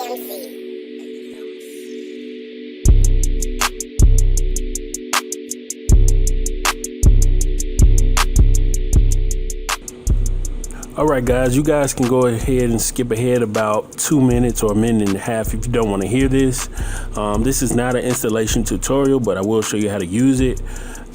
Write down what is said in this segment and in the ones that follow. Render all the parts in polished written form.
NLSC. Alright guys, you guys can go ahead and skip ahead about 2 minutes or a minute and a half if you don't want to hear this. This is not an installation tutorial, but I will show you how to use it.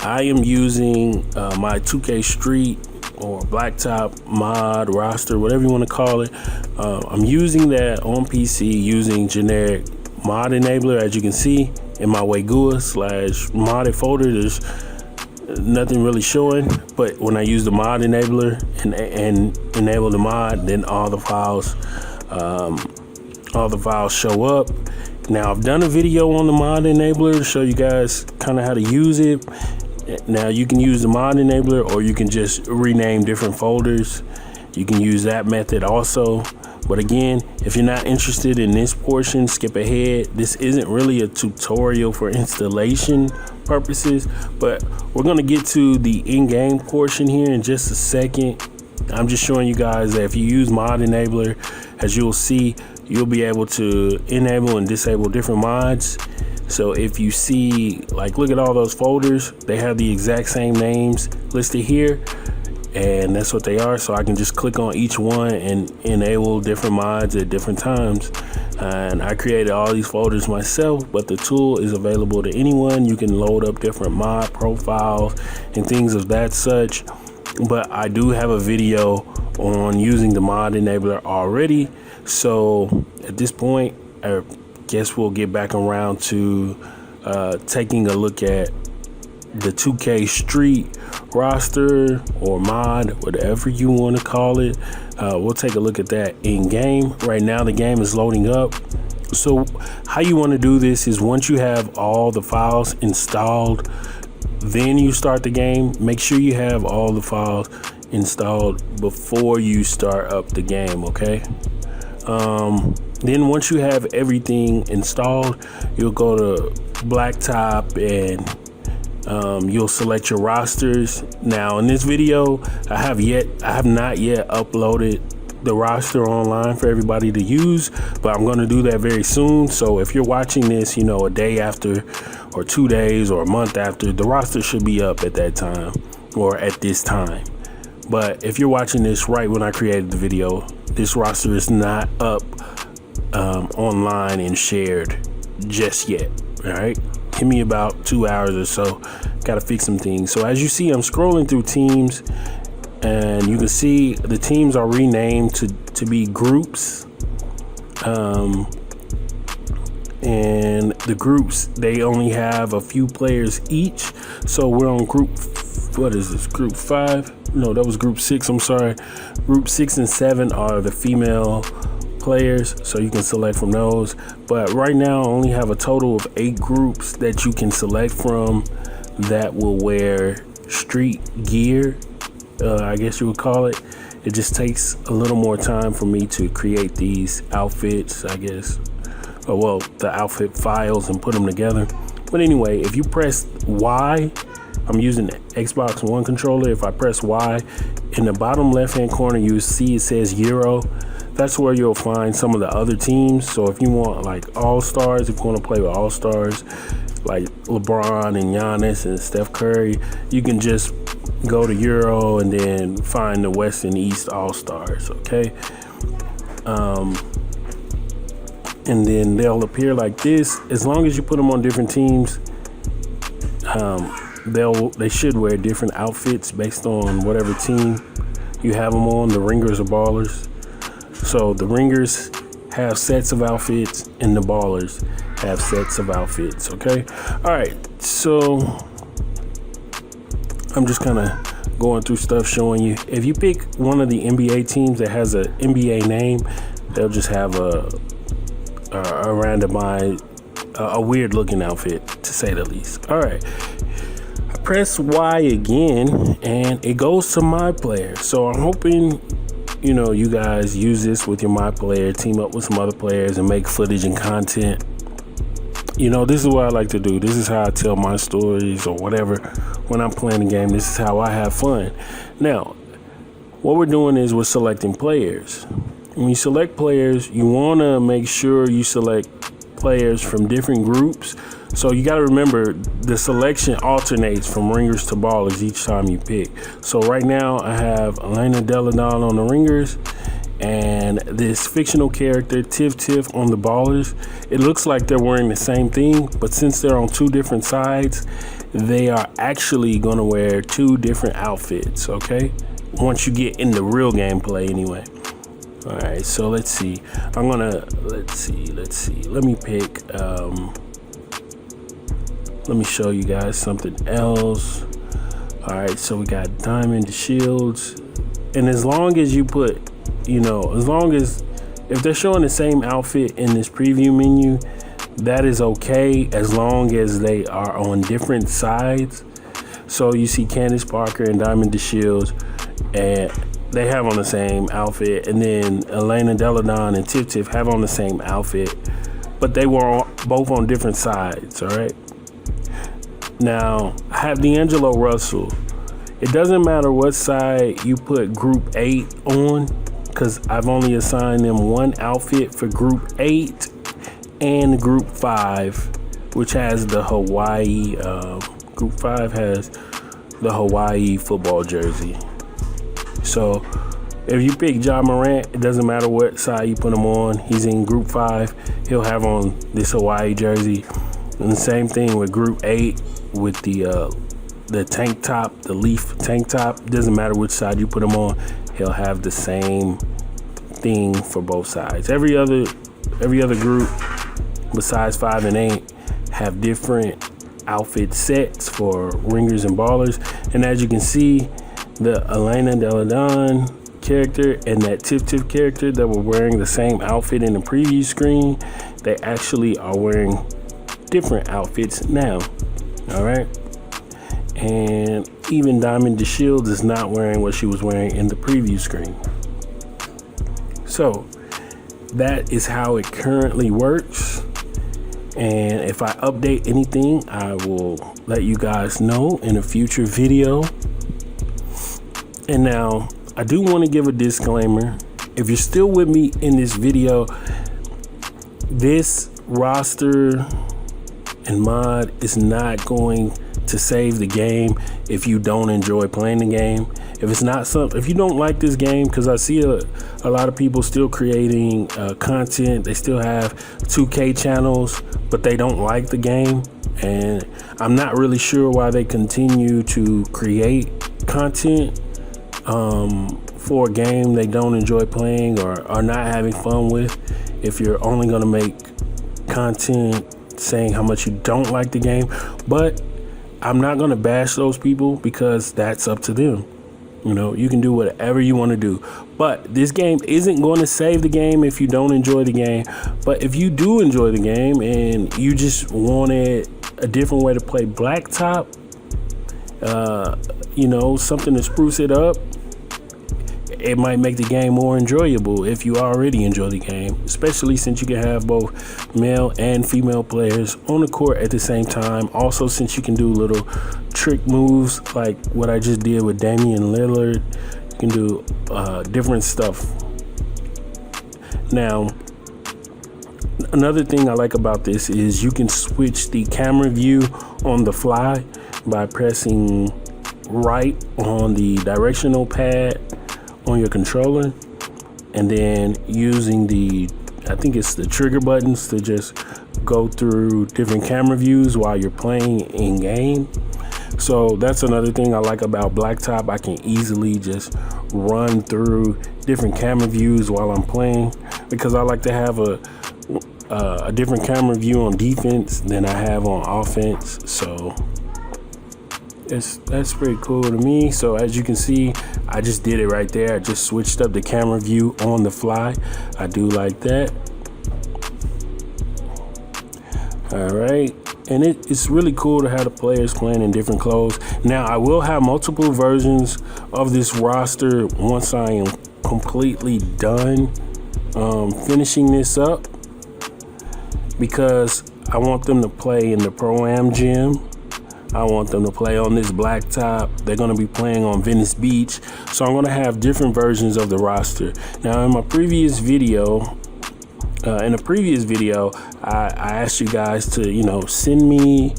I am using my 2K Street or blacktop mod roster, whatever you want to call it. I'm using that on PC using generic mod enabler. As you can see in my JusBGood/modded folder, there's nothing really showing, but when I use the mod enabler and enable the mod, then all the files show up. Now I've done a video on the mod enabler to show you guys kind of how to use it. Now you can use the mod enabler, or you can just rename different folders. You can use that method also. But again, if you're not interested in this portion, skip ahead. This isn't really a tutorial for installation purposes, but we're going to get to the in-game portion here in just a second. I'm just showing you guys that if you use mod enabler, as you'll see, you'll be able to enable and disable different mods. So if you see, like, look at all those folders, they have the exact same names listed here, and that's what they are. So I can just click on each one and enable different mods at different times. And I created all these folders myself, but the tool is available to anyone. You can load up different mod profiles and things of that such. But I do have a video on using the mod enabler already. So at this point, I guess we'll get back around to taking a look at the 2K Street roster or mod, whatever you want to call it. We'll take a look at that in game. Right now the game is loading up. So how you want to do this is, once you have all the files installed, then you start the game. Make sure you have all the files installed before you start up the game, okay? Then once you have everything installed, you'll go to blacktop and you'll select your rosters. Now in this video, I have not yet uploaded the roster online for everybody to use, but I'm going to do that very soon. So if you're watching this, you know, a day after or 2 days or a month after, the roster should be up at that time or at this time. But if you're watching this right when I created the video, this roster is not up online and shared just yet. All right, give me about 2 hours or so. Got to fix some things. So as you see, I'm scrolling through teams, and you can see the teams are renamed to be groups. And the groups, they only have a few players each. So we're on group, what is this, group 5? No, that was group 6, I'm sorry. Group 6 and 7 are the female players, so you can select from those. But right now I only have a total of 8 groups that you can select from that will wear street gear, I guess you would call it. It just takes a little more time for me to create these outfits, I guess. Oh, well, the outfit files and put them together. But anyway, if you press Y, I'm using the Xbox One controller. If I press Y, in the bottom left hand corner, you see it says Euro. That's where you'll find some of the other teams. So if you want like all-stars, if you want to play with all-stars like LeBron and Giannis and Steph Curry, you can just go to Euro and then find the West and East all-stars, okay? And then they'll appear like this. As long as you put them on different teams, they should wear different outfits based on whatever team you have them on. The ringers or ballers. So the ringers have sets of outfits and the ballers have sets of outfits, okay? All right, so I'm just kind of going through stuff showing you. If you pick one of the NBA teams that has an NBA name, they'll just have a randomized, a weird looking outfit, to say the least. All right, I press Y again and it goes to my player. So I'm hoping, you know, you guys use this with your my player, team up with some other players and make footage and content. You know, this is what I like to do. This is how I tell my stories or whatever when I'm playing a game. This is how I have fun. Now, what we're doing is we're selecting players. when you select players, you want to make sure you select players from different groups. So you got to remember the selection alternates from ringers to ballers each time you pick. So right now I have Elena Deladon on the ringers and this fictional character Tiff on the ballers. It looks like they're wearing the same thing, but since they're on two different sides, they are actually going to wear two different outfits, okay? Once you get in the real gameplay anyway. All right, so let's see. Let's see. Let me pick, let me show you guys something else. All right, so we got Diamond Shields. And as long as you put, if they're showing the same outfit in this preview menu, that is okay as long as they are on different sides. So you see Candace Parker and Diamond Shields, and they have on the same outfit. And then Elena Deladon and Tiff have on the same outfit, but they were both on different sides, all right? Now, I have D'Angelo Russell. It doesn't matter what side you put Group 8 on, because I've only assigned them one outfit for Group 8 and Group 5, which has the Hawaii, Group 5 has the Hawaii football jersey. So if you pick Ja Morant, it doesn't matter what side you put him on. He's in Group 5. He'll have on this Hawaii jersey. And the same thing with Group 8 with the tank top, the leaf tank top. Doesn't matter which side you put him on. He'll have the same thing for both sides. Every other group besides 5 and 8 have different outfit sets for ringers and ballers. And as you can see, the Elena Deladon character and that Tiff character that were wearing the same outfit in the preview screen, they actually are wearing different outfits now. All right. And even Diamond Shields is not wearing what she was wearing in the preview screen. So that is how it currently works. And if I update anything, I will let you guys know in a future video. And now I do want to give a disclaimer. If you're still with me in this video, this roster and mod is not going to save the game if you don't enjoy playing the game. If you don't like this game, because I see a lot of people still creating content, they still have 2K channels, but they don't like the game, and I'm not really sure why they continue to create content for a game they don't enjoy playing or are not having fun with. If you're only going to make content saying how much you don't like the game, but I'm not going to bash those people because that's up to them. You can do whatever you want to do, but this game isn't going to save the game if you don't enjoy the game. But if you do enjoy the game and you just wanted a different way to play blacktop, something to spruce it up, it might make the game more enjoyable if you already enjoy the game, especially since you can have both male and female players on the court at the same time. Also, since you can do little trick moves like what I just did with Damian Lillard, you can do different stuff. Now, another thing I like about this is you can switch the camera view on the fly by pressing right on the directional pad on your controller, and then using I think it's the trigger buttons to just go through different camera views while you're playing in game. So that's another thing I like about blacktop. I can easily just run through different camera views while I'm playing, because I like to have a different camera view on defense than I have on offense. So that's pretty cool to me. So as you can see, I just did it right there. I just switched up the camera view on the fly. I do like that. All right, and it's really cool to have the players playing in different clothes. Now I will have multiple versions of this roster once I am completely done finishing this up, because I want them to play in the Pro-Am gym. I want them to play on this blacktop. They're going to be playing on Venice Beach. So I'm going to have different versions of the roster. Now, in my previous video, I asked you guys to, you know, send me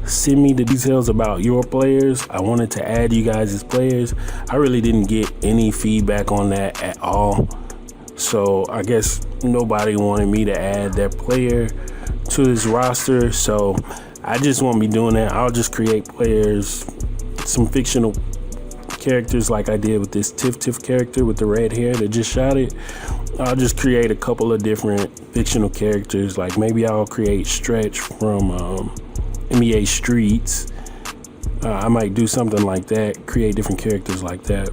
the details about your players. I wanted to add you guys as players. I really didn't get any feedback on that at all. So I guess nobody wanted me to add their player to this roster. So I just won't be doing that. I'll just create players, some fictional characters like I did with this Tiff character with the red hair that just shot it. I'll just create a couple of different fictional characters. Like maybe I'll create Stretch from NBA Streets. I might do something like that, create different characters like that,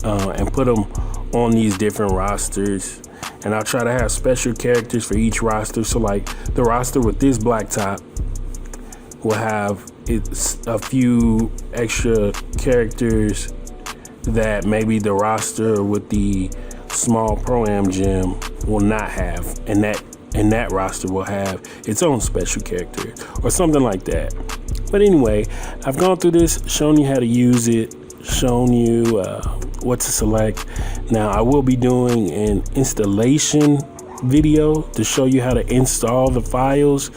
and put them on these different rosters. And I'll try to have special characters for each roster. So like the roster with this blacktop will have a few extra characters that maybe the roster with the small Pro-Am gym will not have, and that roster will have its own special character or something like that. But anyway, I've gone through this, shown you how to use it, shown you what to select. Now I will be doing an installation video to show you how to install the files,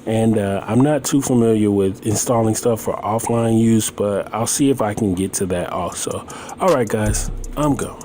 and I'm not too familiar with installing stuff for offline use, but I'll see if I can get to that also. All right guys, I'm going.